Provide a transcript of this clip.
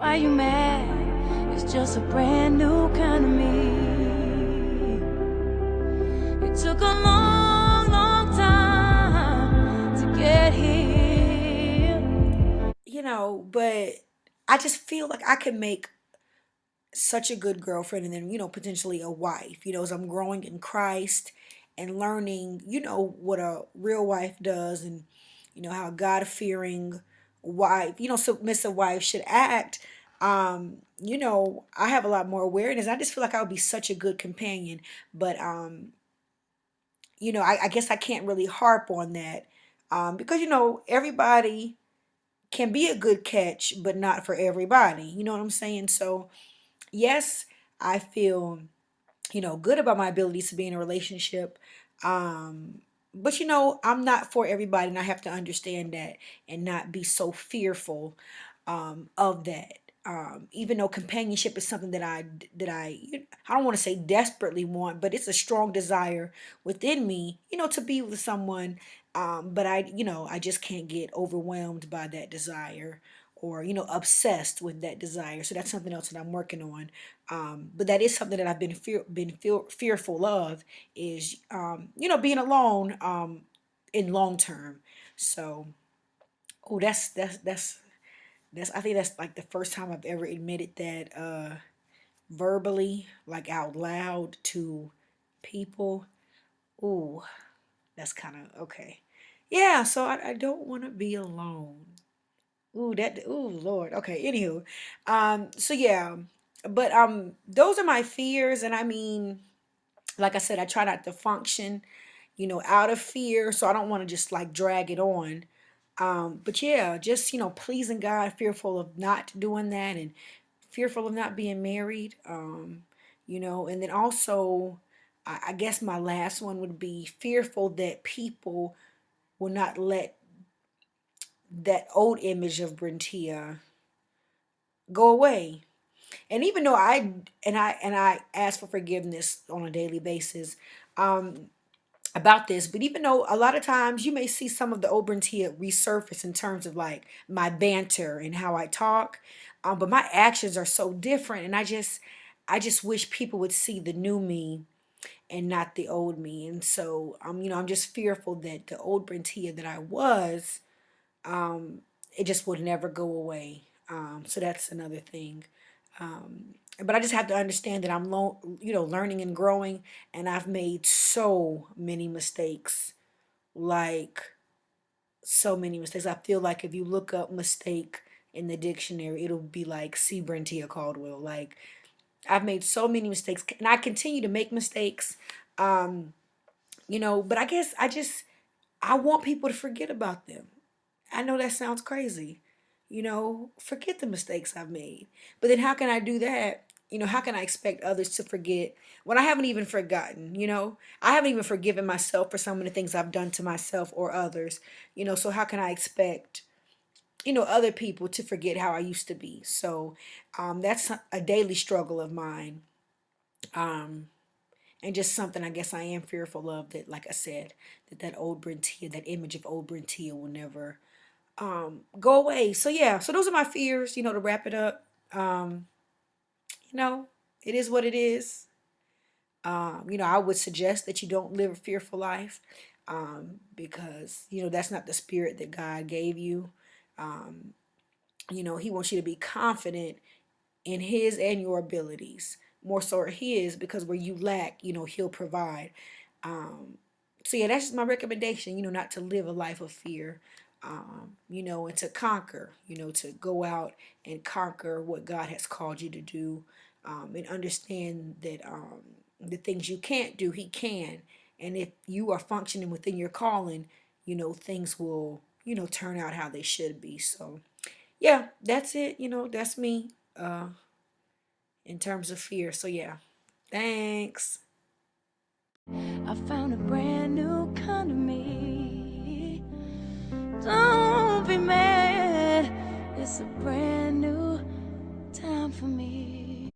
Why you mad? It's just a brand new kind of me. It took a long, long time to get here. But I just feel like I can make such a good girlfriend and then, potentially a wife, as I'm growing in Christ and learning, what a real wife does and, how a God fearing wife, submissive wife should act. I have a lot more awareness. I just feel like I would be such a good companion. But, I guess I can't really harp on that because, everybody can be a good catch, but not for everybody. You know what I'm saying? So, yes, I feel, good about my abilities to be in a relationship. But I'm not for everybody, and I have to understand that and not be so fearful of that. Even though companionship is something that I don't want to say desperately want, but it's a strong desire within me, to be with someone. But I just can't get overwhelmed by that desire or obsessed with that desire. So that's something else that I'm working on. But that is something that I've fearful of is being alone in long term. So oh that's I think that's like the first time I've ever admitted that verbally, like out loud to people. Ooh, that's kind of okay. Yeah, so I don't want to be alone. Ooh, Lord. Okay, anywho. So yeah. But those are my fears, and I mean, like I said, I try not to function, out of fear. So I don't want to just like drag it on. But yeah, just pleasing God, fearful of not doing that and fearful of not being married. And then also I guess my last one would be fearful that people will not let that old image of Brentia go away. And even though I ask for forgiveness on a daily basis about this, but even though a lot of times you may see some of the old Brentia resurface in terms of like my banter and how I talk, but my actions are so different, and I just wish people would see the new me and not the old me. And so I'm just fearful that the old Brentia that I was, it just would never go away. So that's another thing. But I just have to understand that learning and growing, and I've made so many mistakes, like so many mistakes. I feel like if you look up mistake in the dictionary, it'll be like C. Brentia Caldwell. Like I've made so many mistakes, and I continue to make mistakes. But I guess I want people to forget about them. I know that sounds crazy. Forget the mistakes I've made. But then how can I do that? How can I expect others to forget when I haven't even forgotten? I haven't even forgiven myself for some of the things I've done to myself or others. So how can I expect, other people to forget how I used to be? So that's a daily struggle of mine. Um, and just something I guess I am fearful of that, like I said, that old Brentia, that image of old Brentia will never go away. So yeah, so those are my fears, to wrap it up. Um, you know, it is what it is. I would suggest that you don't live a fearful life because, that's not the spirit that God gave you. Um, He wants you to be confident in His and your abilities, more so His, because where you lack, He'll provide. Um, so yeah, that's just my recommendation, not to live a life of fear, and to conquer, to go out and conquer what God has called you to do, and understand that the things you can't do, He can. And if you are functioning within your calling, things will, turn out how they should be. So yeah, that's it. That's me in terms of fear. So yeah, thanks. I found a brand new kind of me. Don't be mad. It's a brand new time for me.